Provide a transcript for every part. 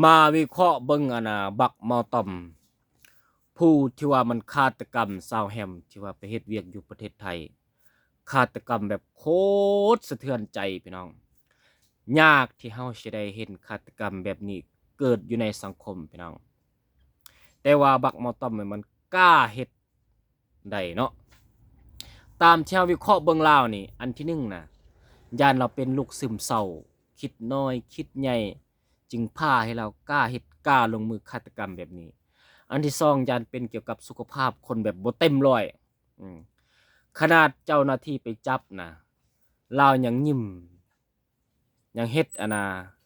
มาวิเคราะห์เบิ่งบักเมาต่อมผู้ที่ว่ามันฆาตกรรมชาวแฮมที่ว่าไปเฮ็ดเวียกอยู่ประเทศไทยฆาตกรรมแบบโคตรสะเทือนใจพี่น้องยากที่เฮาสิได้เห็นฆาตกรรมแบบนี้เกิดอยู่ในสังคมพี่น้องแต่ว่าบักเมาต่อมมันกล้าเฮ็ดได้เนาะตามที่เฮาวิเคราะห์เบิ่งแล้วนี่อันที่1น่ะย่านเราเป็นลูกซึมเศร้าคิดน้อยคิดใหญ่จึงพาให้เรากล้าเฮ็ดกล้าลงมือฆาตกรรมแบบนี้ อันที่2ยันเป็นเกี่ยวกับสุขภาพคนแบบบ่เต็มร้อยขนาดเจ้าหน้าที่ไปจับนะลาวยังยิ้มยังเฮ็ด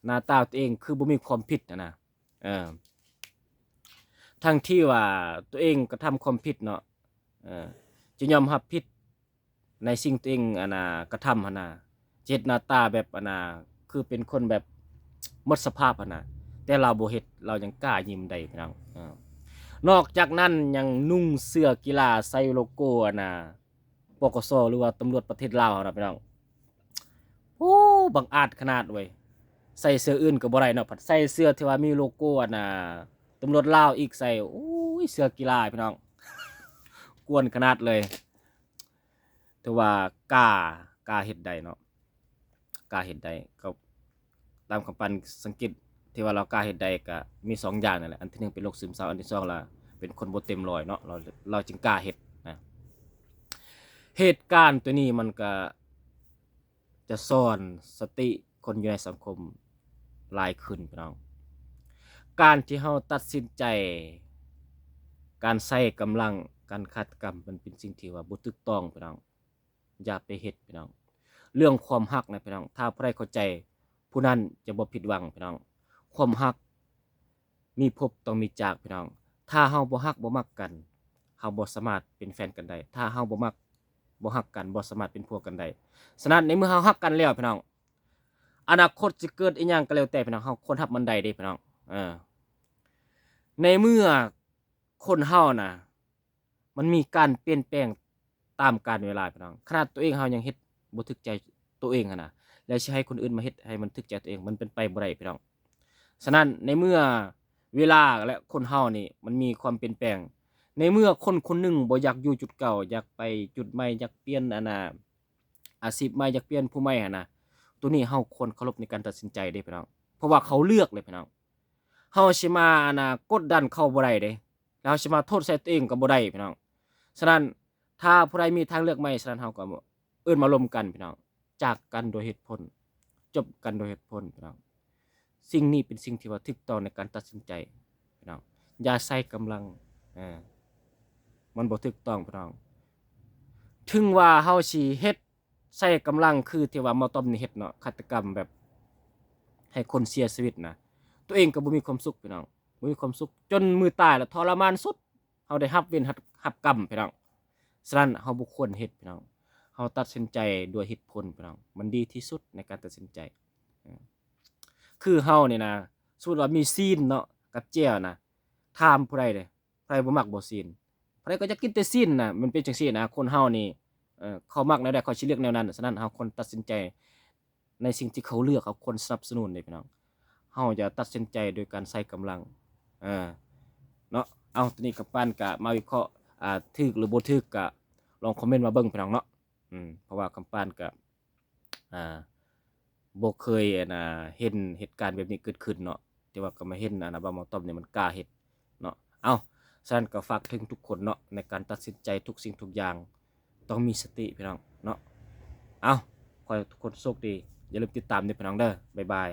หน้าตาตัวเองคือบ่มีความผิดนะเออทั้งที่ว่าตัวเองกระทำความผิดเนาะเออจะยอมรับผิดในสิ่งตัวเองกระทำหั่นน่ะเฮ็ดหน้าตาแบบคือเป็นคนแบบหมดสภาพหั่นน่ะแต่เราบ่เฮ็ดเรายังกล้ายิ้มได้พี่น้องนอกจากนั้นยังนุ่งเสื้อกีฬาใส่โลโก้ปกสหรือว่าตำรวจประเทศลาวนะพี่น้องโอ้บังอาจขนาดเว้ยใส่เสื้ออื่นก็บ่ได้เนาะผัดใส่เสื้อที่ว่ามีโลโก้ตำรวจลาวอีกใส่โอ้ยเสื้อกีฬาพี่น้องกวนขนาดเลยแต่ว่ากล้าเฮ็ดได้เนาะกล้าเฮ็ดได้ก็ตามคำปันสังเกตที่ว่าเรากล้าเฮ็ดได้ก็มี2อย่างนั่นแหละอันที่1เป็นโรคซึมเศร้าอันที่2ล่ะเป็นคนบ่เต็มร้อยเนาะเราจึงกล้าเฮ็ดนะเหตุการณ์ตัวนี้มันก็จะสอนสติคนอยู่ในสังคมหลายขึ้นพี่น้องการที่เฮาตัดสินใจการใช้กำลังการฆาตกรรมมันเป็นสิ่งที่ว่าบ่ถูกต้องพี่น้องอย่าไปเฮ็ดพี่น้องเรื่องความรักนะพี่น้องถ้าผู้ใดเข้าใจผู้นั้นจะบ่ผิดหวังพี่น้องความรักมีพบต้องมีจากพี่น้องถ้าเฮาบ่รักบ่มักกันเฮาบ่สามารถเป็นแฟนกันได้ถ้าเฮาบ่มักบ่รักกันบ่สามารถเป็นผัวกันได้ฉะนั้นในเมื่อเฮารักกันแล้วพี่น้องอนาคตสิเกิดอีหยังก็แล้วแต่พี่น้องเฮาควรรับมันได้เด้พี่น้องในเมื่อคนเฮาน่ะมันมีการเปลี่ยนแปลงตามกาลเวลาพี่น้องขนาดตัวเองเฮายังเฮ็ดบ่ถูกใจตัวเองอะนะแล้วสิให้คนอื่นมาเฮ็ดให้มันถูกใจตัวเองมันเป็นไปบ่ได้พี่น้องฉะนั้นในเมื่อเวลาและคนเฮานี่มันมีความเปลี่ยนแปลงในเมื่อคนคนหนึ่งบ่อยากอยู่จุดเก่าอยากไปจุดใหม่อยากเปลี่ยนอาชีพใหม่อยากเปลี่ยนผู้ใหม่หันนะตัวนี้เฮาควรเคารพในการตัดสินใจเด้พี่น้องเพราะว่าเขาเลือกเลยพี่น้องเฮาสิมากดดันเขาบ่ได้เด้แล้วเฮาสิมาโทษใส่ตัวเองก็บ่ได้พี่น้องฉะนั้นถ้าผู้ใดมีทางเลือกใหม่ฉะนั้นเฮาก็เอิ้นมาร่วมกันพี่น้องจากกันโดยเหตุผลจบกันโดยเหตุผลพี่น้องสิ่งนี้เป็นสิ่งที่ว่าถูกต้องในการตัดสินใจพี่น้องอย่าใช้กำลังมันบ่ถูกต้องพี่น้องถึงว่าเฮาสิเฮ็ดใช้กำลังคือที่ว่าหมอต้อมนี่เฮ็ดเนาะฆาตกรรมแบบให้คนเสียชีวิตนะตัวเองก็บ่มีความสุขพี่น้องบ่มีความสุขจนมื้อตายแล้วทรมานสุดเฮาได้รับเวรรับกรรมพี่น้องฉะนั้นเฮาบ่ควรเฮ็ดพี่น้องเฮาตัดสินใจด้วยเหตุผลพี่น้องมันดีที่สุดในการตัดสินใจคือเฮานี่นะสมมุติว่ามีซีนเนาะกับแจ่วนะถามผู้ใดเด้ผู้ใดบ่มักบ่ซีนผู้ใดก็จะกินแต่ซีนน่ะมันเป็นจังซี่นะคนเฮานี่เขามักแนวใดเขาสิเลือกแนวนั้นฉะนั้นเฮาควรตัดสินใจในสิ่งที่เขาเลือกเขาควรสนับสนุนเด้พี่น้องเฮาอย่าตัดสินใจโดยการใช้กำลังเออเนาะเอาทีนี้กับปานก็มาวิเคราะห์ถูกหรือบ่ถูกก็ลองคอมเมนต์มาเบิ่งพี่น้องเนาะเพราะว่าคำปานก็อ่าบ่เคยเห็นเหตุการณ์แบบนี้เกิดขึ้นเนาะแต่ว่าก็มาเห็นว่าหมอต้อมนี่มันกล้าเฮ็ดเนาะเอาฉะนั้นก็ฝากถึงทุกคนเนาะในการตัดสินใจทุกสิ่งทุกอย่างต้องมีสติพี่น้องเนาะเอาขอให้ทุกคนโชคดีอย่าลืมติดตามด้วยพี่น้องเด้อบ๊ายบาย